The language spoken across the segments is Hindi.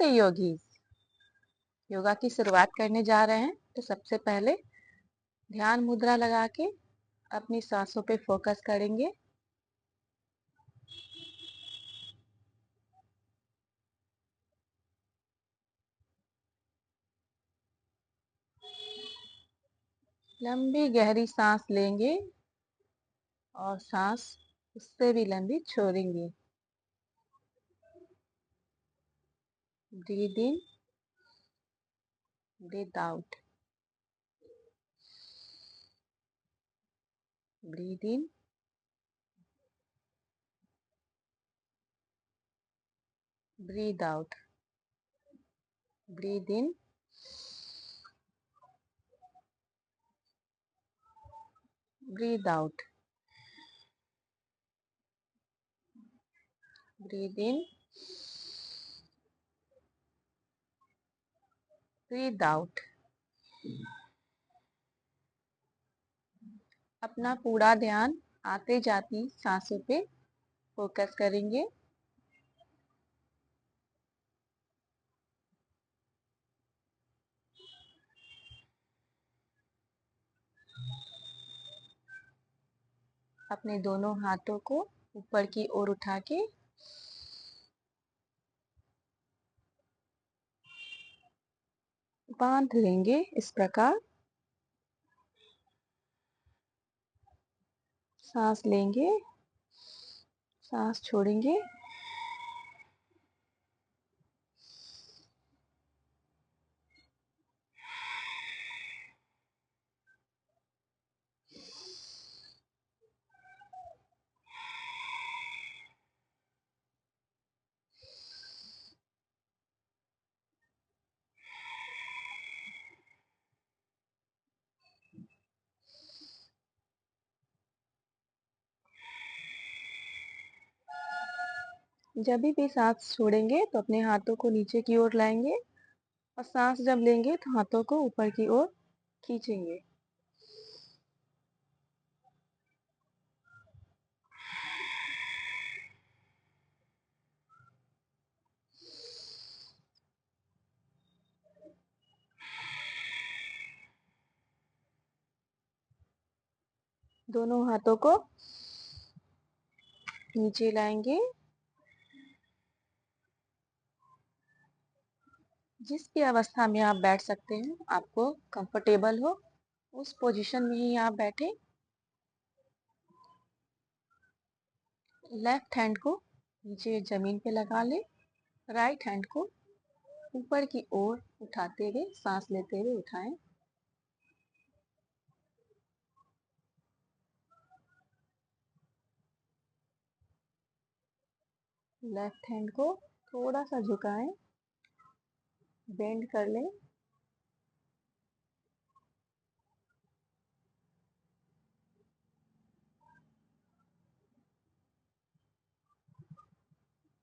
नमस्ते योगी। योगा की शुरुआत करने जा रहे हैं तो सबसे पहले ध्यान मुद्रा लगा के अपनी सांसों पे फोकस करेंगे। लंबी गहरी सांस लेंगे और सांस उससे भी लंबी छोड़ेंगे। Breathe in, breathe out, breathe in, breathe out, breathe in, breathe out, breathe in, breathe out. अपना पूरा ध्यान आते जाती सांसों पे फोकस करेंगे। अपने दोनों हाथों को ऊपर की ओर उठा के बांध लेंगे। इस प्रकार सांस लेंगे, सांस छोड़ेंगे। जब भी सांस छोड़ेंगे तो अपने हाथों को नीचे की ओर लाएंगे और सांस जब लेंगे तो हाथों को ऊपर की ओर खींचेंगे। दोनों हाथों को नीचे लाएंगे। जिस भी अवस्था में आप बैठ सकते हैं, आपको कंफर्टेबल हो उस पोजीशन में ही आप बैठे। लेफ्ट हैंड को नीचे जमीन पे लगा ले, राइट हैंड को ऊपर की ओर उठाते हुए सांस लेते हुए उठाएं। लेफ्ट हैंड को थोड़ा सा झुकाएं, बेंड कर लें।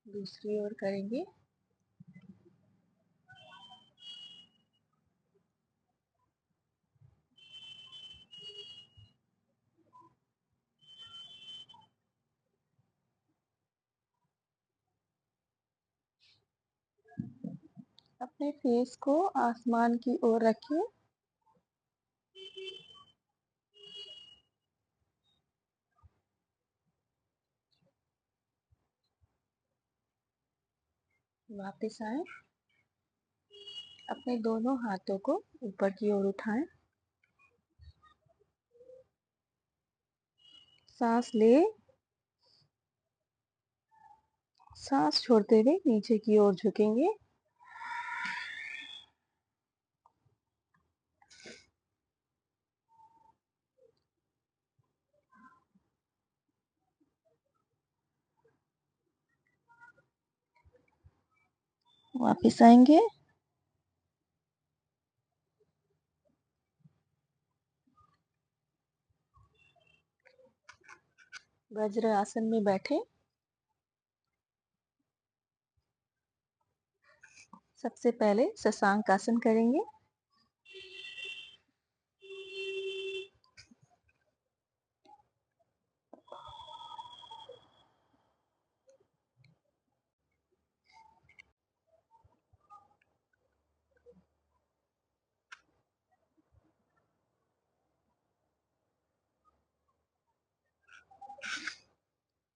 दूसरी ओर करेंगे। अपने फेस को आसमान की ओर रखिए। वापस आए, अपने दोनों हाथों को ऊपर की ओर उठाएं। सांस ले, सांस छोड़ते हुए नीचे की ओर झुकेंगे। वापस आएंगे। वज्र आसन में बैठे। सबसे पहले शशांक आसन करेंगे।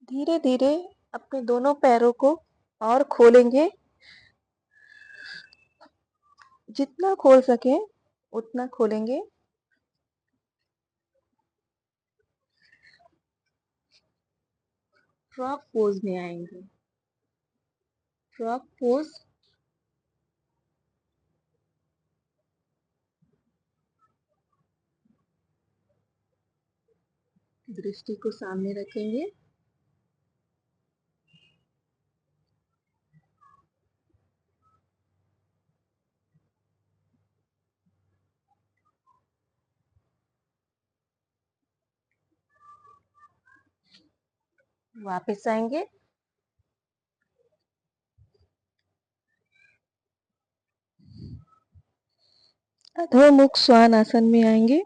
धीरे धीरे अपने दोनों पैरों को और खोलेंगे। जितना खोल सके उतना खोलेंगे। फ्रॉग पोज में आएंगे। Frog pose. दृष्टि को सामने रखेंगे। वापस आएंगे। अधोमुख श्वान आसन में आएंगे।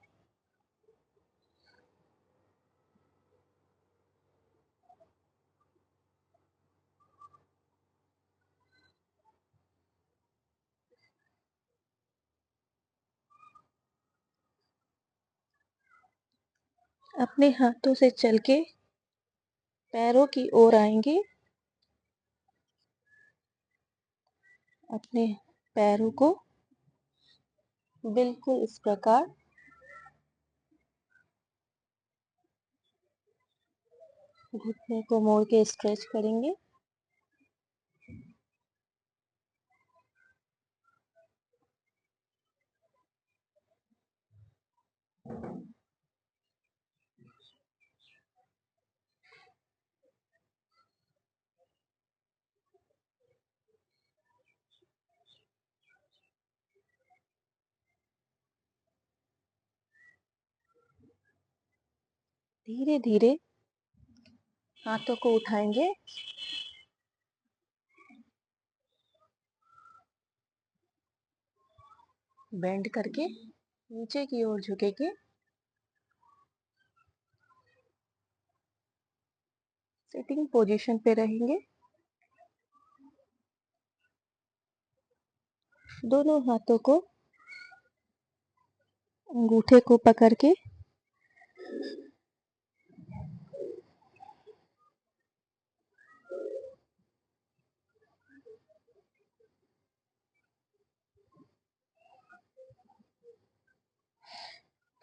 अपने हाथों से चल के पैरों की ओर आएंगे। अपने पैरों को बिल्कुल इस प्रकार घुटने को मोड़ के स्ट्रेच करेंगे। धीरे धीरे हाथों को उठाएंगे। बेंड करके नीचे की ओर झुकेंगे। सिटिंग पोजीशन पे रहेंगे। दोनों हाथों को अंगूठे को पकड़ के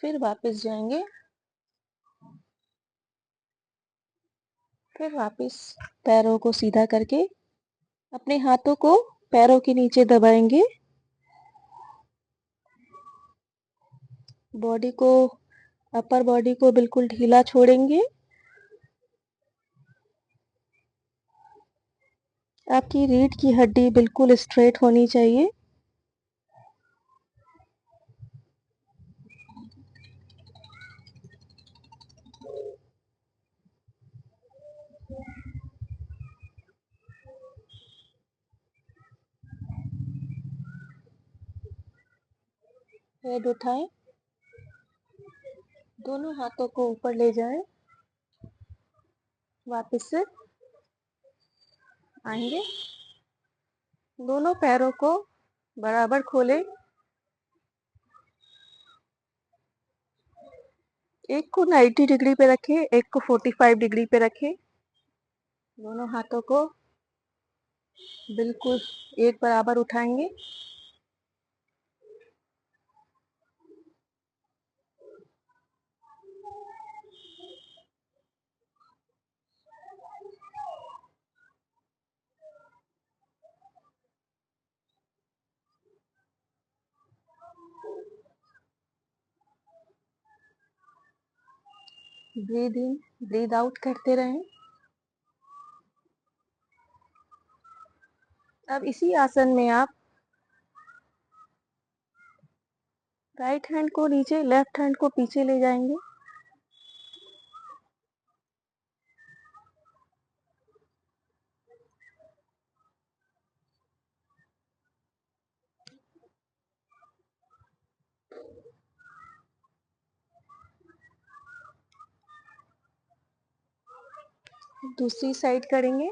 फिर वापस जाएंगे। फिर वापस पैरों को सीधा करके अपने हाथों को पैरों के नीचे दबाएंगे। बॉडी को, अपर बॉडी को बिल्कुल ढीला छोड़ेंगे। आपकी रीढ़ की हड्डी बिल्कुल स्ट्रेट होनी चाहिए। हेड उठाएं। दोनों हाथों को ऊपर ले जाएं। वापस से आएंगे। दोनों पैरों को बराबर खोलें। एक को 90 डिग्री पे रखें, एक को 45 डिग्री पे रखें। दोनों हाथों को बिल्कुल एक बराबर उठाएंगे। ब्रीद इन, ब्रीद आउट करते रहें। अब इसी आसन में आप राइट हैंड को नीचे, लेफ्ट हैंड को पीछे ले जाएंगे। दूसरी साइड करेंगे।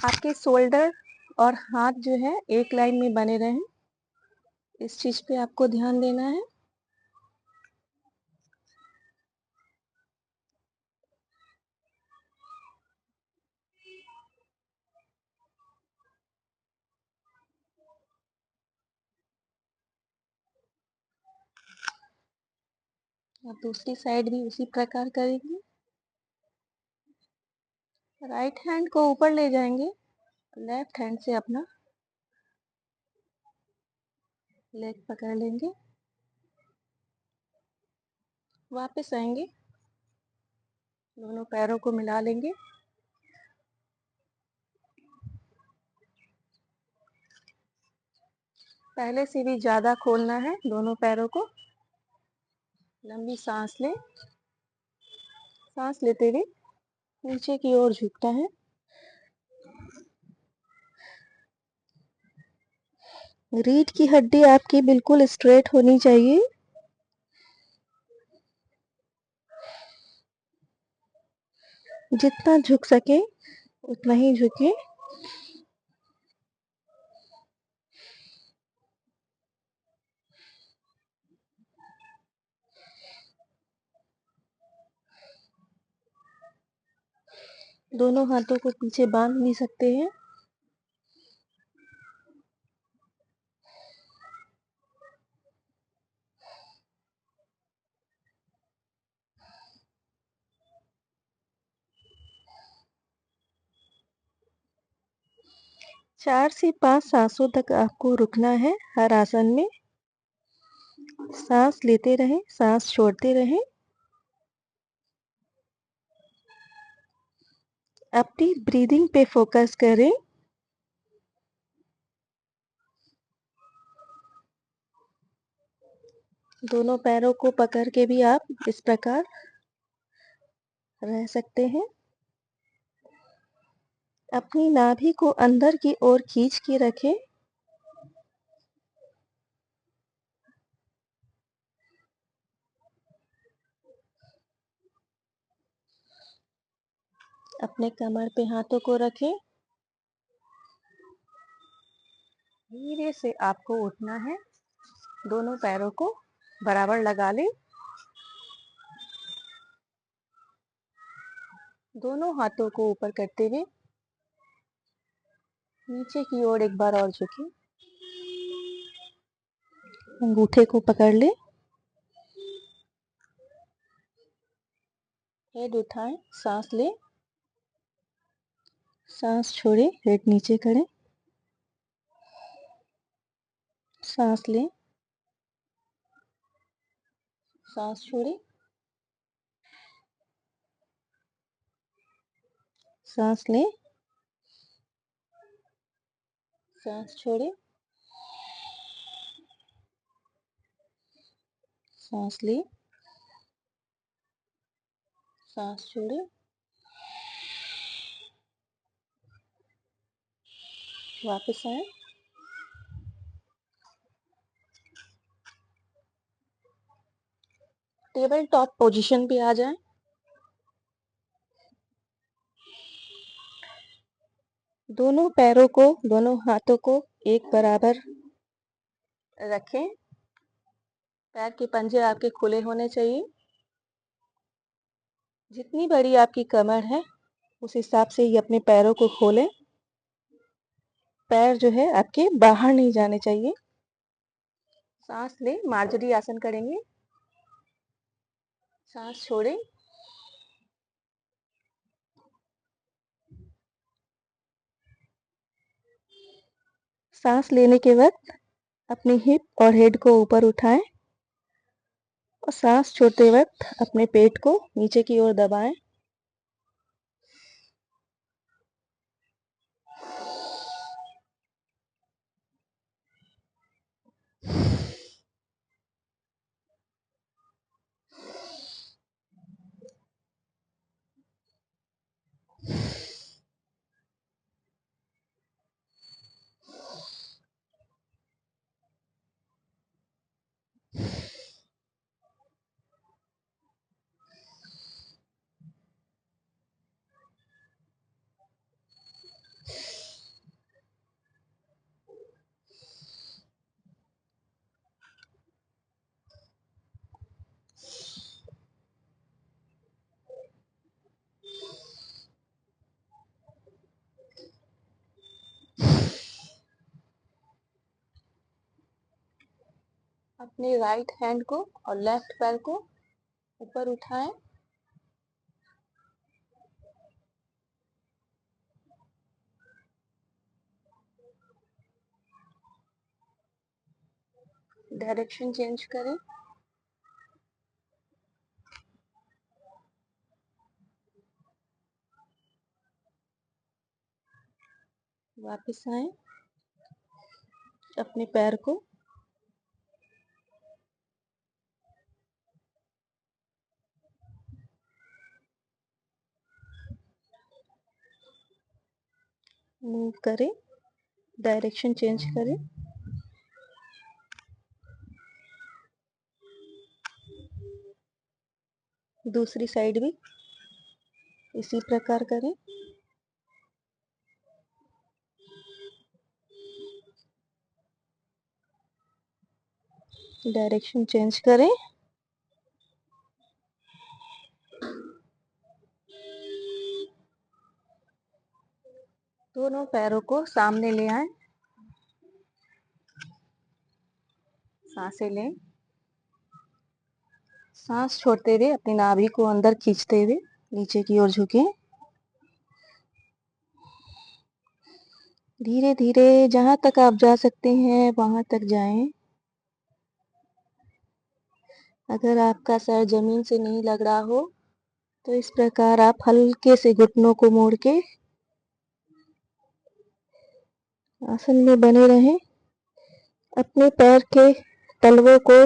आपके शोल्डर और हाथ जो है एक लाइन में बने रहें। इस चीज पे आपको ध्यान देना है। और दूसरी साइड भी उसी प्रकार करेंगे। राइट हैंड को ऊपर ले जाएंगे, लेफ्ट हैंड से अपना लेग पकड़ लेंगे, वापस आएंगे, दोनों पैरों को मिला लेंगे। पहले से भी ज़्यादा खोलना है दोनों पैरों को। लंबी सांस लें, सांस लेते हुए नीचे की ओर झुकता है। रीढ़ की हड्डी आपकी बिल्कुल स्ट्रेट होनी चाहिए। जितना झुक सके उतना ही झुके। दोनों हाथों को पीछे बांध भी सकते हैं। चार से 5 सांसों तक आपको रुकना है हर आसन में। सांस लेते रहें, सांस छोड़ते रहें। अपनी ब्रीदिंग पे फोकस करें। दोनों पैरों को पकड़ के भी आप इस प्रकार रह सकते हैं। अपनी नाभि को अंदर की ओर खींच के रखें। अपने कमर पे हाथों को रखें। धीरे से आपको उठना है, दोनों पैरों को बराबर लगा लें। दोनों हाथों को ऊपर करते हुए नीचे की ओर एक बार और झुकें। अंगूठे को पकड़ लें। हेड उठाएं, सांस लें, सांस छोड़ें, हेड नीचे करें, सांस लें, सांस छोड़ें, सांस लें, सांस छोड़ें, सांस लें, सांस छोड़ें, वापस आए। टेबल टॉप पोजीशन पे आ जाएं। दोनों पैरों को, दोनों हाथों को एक बराबर रखें। पैर के पंजे आपके खुले होने चाहिए। जितनी बड़ी आपकी कमर है उस हिसाब से ही अपने पैरों को खोलें। पैर जो है आपके बाहर नहीं जाने चाहिए। सांस लें, मार्जरी आसन करेंगे। सांस छोड़ें, सांस लेने के वक्त अपनी हिप और हेड को ऊपर उठाएं और सांस छोड़ते वक्त अपने पेट को नीचे की ओर दबाएं। अपने राइट हैंड को और लेफ्ट पैर को ऊपर उठाएं, डायरेक्शन चेंज करें, वापस आए, अपने पैर को मूव करें, डायरेक्शन चेंज करें, दूसरी साइड भी इसी प्रकार करें। डायरेक्शन चेंज करें, दोनों पैरों को सामने ले आए, सांसें लें, सांस छोड़ते हुए अपनी नाभि को अंदर खींचते हुए नीचे की ओर झुकें। धीरे धीरे जहां तक आप जा सकते हैं वहां तक जाएं। अगर आपका सर जमीन से नहीं लग रहा हो तो इस प्रकार आप हल्के से घुटनों को मोड़ के आसन में बने रहें। अपने पैर के तलवों को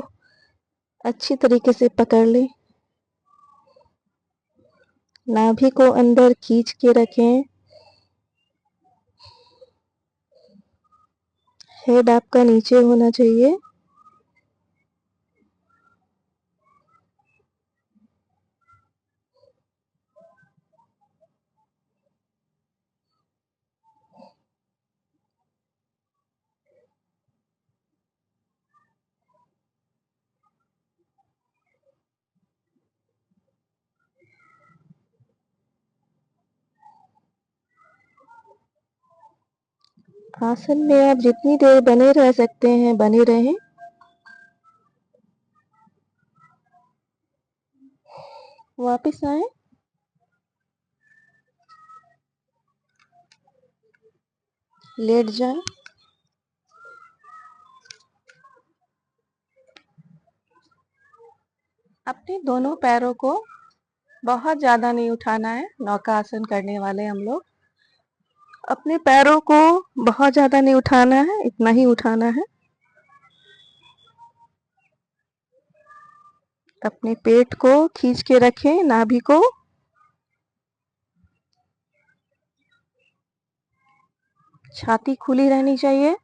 अच्छी तरीके से पकड़ लें, नाभि को अंदर खींच के रखें, हेड आपका नीचे होना चाहिए। आसन में आप जितनी देर बने रह सकते हैं बने रहें। वापस आए, लेट जाएं, अपने दोनों पैरों को बहुत ज्यादा नहीं उठाना है। नौका आसन करने वाले हम लोग अपने पैरों को बहुत ज्यादा नहीं उठाना है, इतना ही उठाना है। अपने पेट को खींच के रखें, नाभि को, छाती खुली रहनी चाहिए।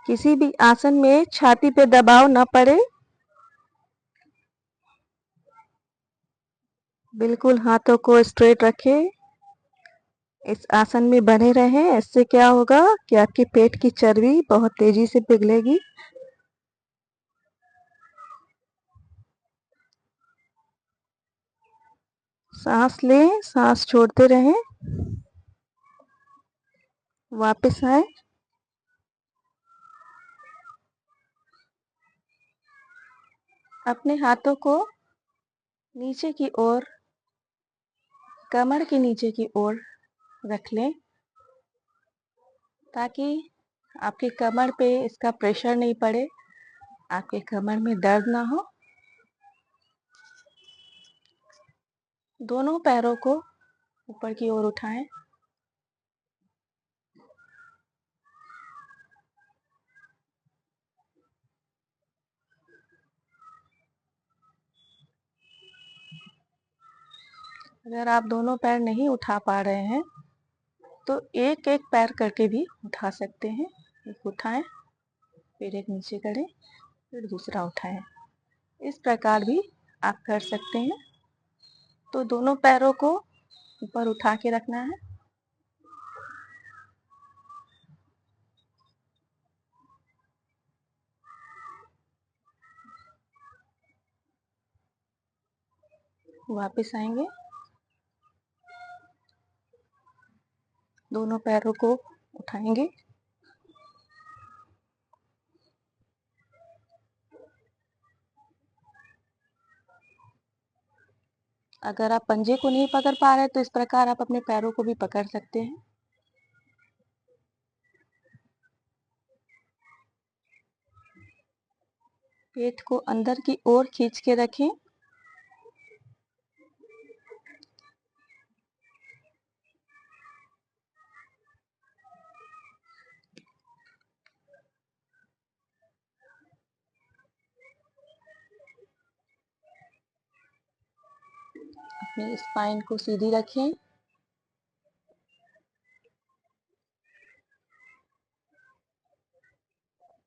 किसी भी आसन में छाती पे दबाव न पड़े, बिल्कुल हाथों को स्ट्रेट रखें। इस आसन में बने रहें। इससे क्या होगा कि आपके पेट की चर्बी बहुत तेजी से पिघलेगी। सांस लें, सांस छोड़ते रहें, वापस आए, अपने हाथों को नीचे की ओर, कमर के नीचे की ओर रख लें ताकि आपकी कमर पे इसका प्रेशर नहीं पड़े, आपके कमर में दर्द ना हो। दोनों पैरों को ऊपर की ओर उठाएं, अगर आप दोनों पैर नहीं उठा पा रहे हैं तो एक एक पैर करके भी उठा सकते हैं। एक उठाएं, फिर एक नीचे करें, फिर दूसरा उठाएं। इस प्रकार भी आप कर सकते हैं। तो दोनों पैरों को ऊपर उठा के रखना है। वापस आएंगे, दोनों पैरों को उठाएंगे, अगर आप पंजे को नहीं पकड़ पा रहे तो इस प्रकार आप अपने पैरों को भी पकड़ सकते हैं। पेट को अंदर की ओर खींच के रखें। अपनी स्पाइन को सीधी रखें।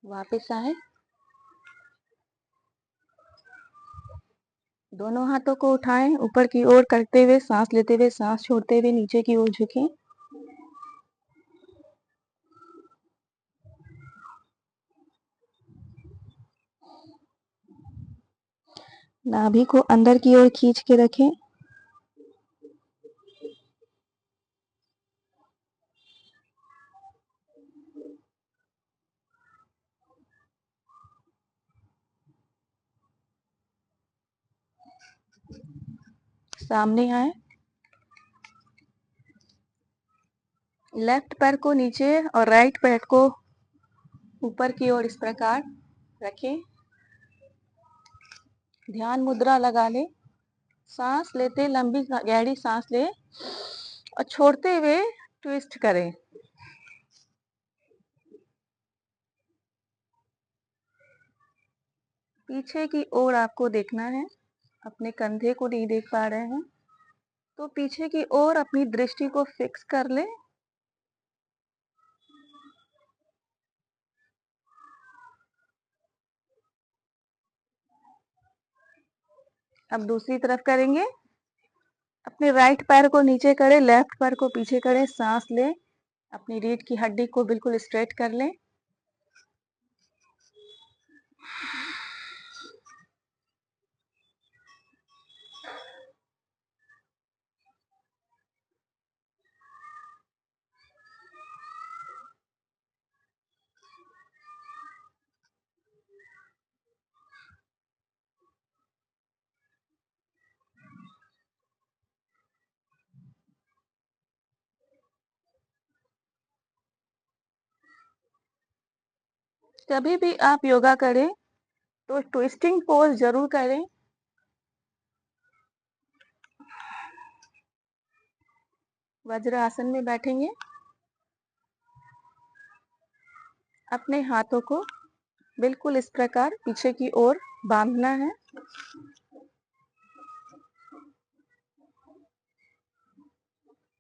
वापस आए। दोनों हाथों को उठाएं, ऊपर की ओर करते हुए सांस लेते हुए सांस छोड़ते हुए नीचे की ओर झुकें। नाभि को अंदर की ओर खींच के रखें। सामने आए। लेफ्ट पैर को नीचे और राइट पैर को ऊपर की ओर इस प्रकार रखें। ध्यान मुद्रा लगा लें। सांस लेते लंबी गहरी सांस लें और छोड़ते हुए ट्विस्ट करें। पीछे की ओर आपको देखना है, अपने कंधे को नहीं देख पा रहे हैं तो पीछे की ओर अपनी दृष्टि को फिक्स कर लें। अब दूसरी तरफ करेंगे। अपने राइट पैर को नीचे करें, लेफ्ट पैर को पीछे करें, सांस लें, अपनी रीढ़ की हड्डी को बिल्कुल स्ट्रेट कर लें। कभी भी आप योगा करें तो ट्विस्टिंग पोज जरूर करें। वज्रासन में बैठेंगे। अपने हाथों को बिल्कुल इस प्रकार पीछे की ओर बांधना है।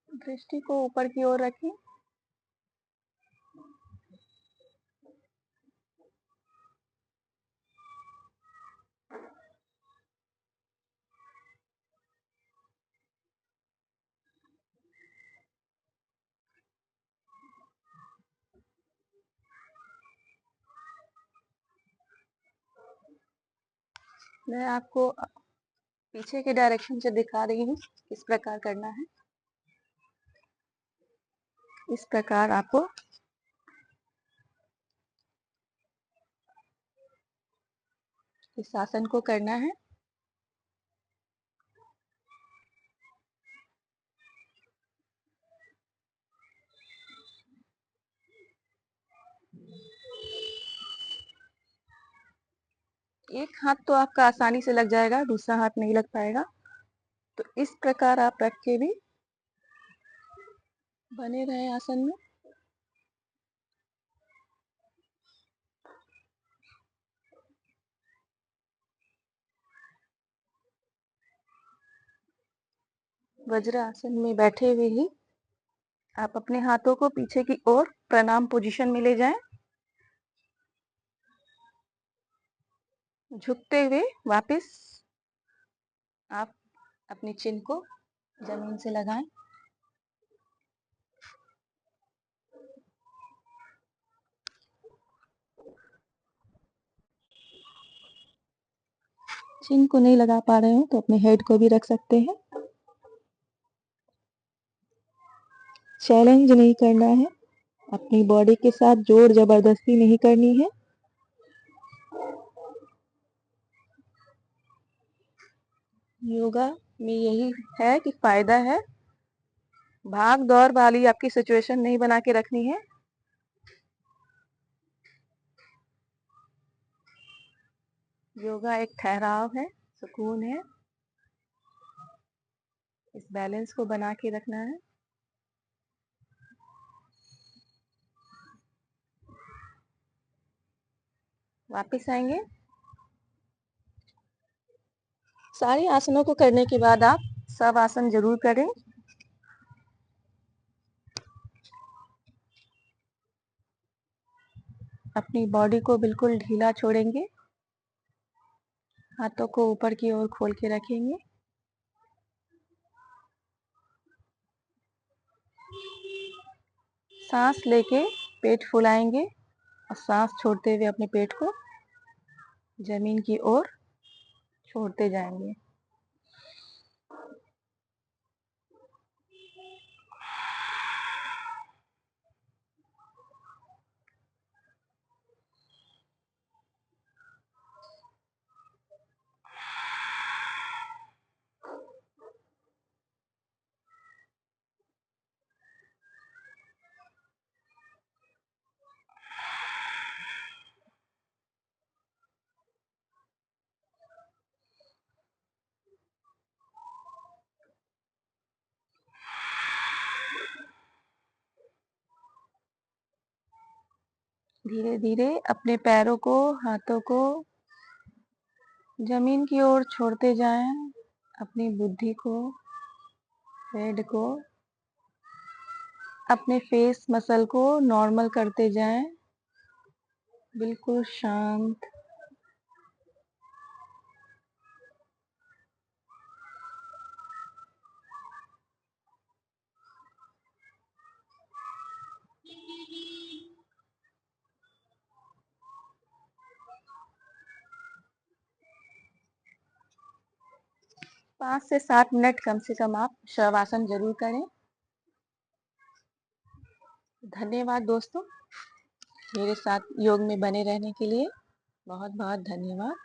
दृष्टि को ऊपर की ओर रखें। मैं आपको पीछे के डायरेक्शन से दिखा रही हूँ किस प्रकार करना है। इस प्रकार आपको इस आसन को करना है। एक हाथ तो आपका आसानी से लग जाएगा, दूसरा हाथ नहीं लग पाएगा, तो इस प्रकार आप रख के भी बने रहे आसन में। वज्रासन में बैठे हुए ही आप अपने हाथों को पीछे की ओर प्रणाम पोजीशन में ले जाएं। झुकते हुए वापस आप अपनी चिन को जमीन से लगाएं। चिन को नहीं लगा पा रहे हो तो अपने हेड को भी रख सकते हैं। चैलेंज नहीं करना है, अपनी बॉडी के साथ जोर जबरदस्ती नहीं करनी है। योगा में यही है कि फायदा है, भाग दौड़ वाली आपकी सिचुएशन नहीं बना के रखनी है। योगा एक ठहराव है, सुकून है, इस बैलेंस को बना के रखना है। वापस आएंगे। सारे आसनों को करने के बाद आप सब आसन जरूर करें। अपनी बॉडी को बिल्कुल ढीला छोड़ेंगे, हाथों को ऊपर की ओर खोल के रखेंगे। सांस लेके पेट फुलाएंगे और सांस छोड़ते हुए अपने पेट को जमीन की ओर छोड़ते जाएंगे। धीरे धीरे अपने पैरों को, हाथों को जमीन की ओर छोड़ते जाएं। अपनी बुद्धि को, हेड को, अपने फेस मसल को नॉर्मल करते जाएं, बिल्कुल शांत। पाँच से 7 मिनट कम से कम आप शवासन जरूर करें। धन्यवाद दोस्तों, मेरे साथ योग में बने रहने के लिए बहुत बहुत धन्यवाद।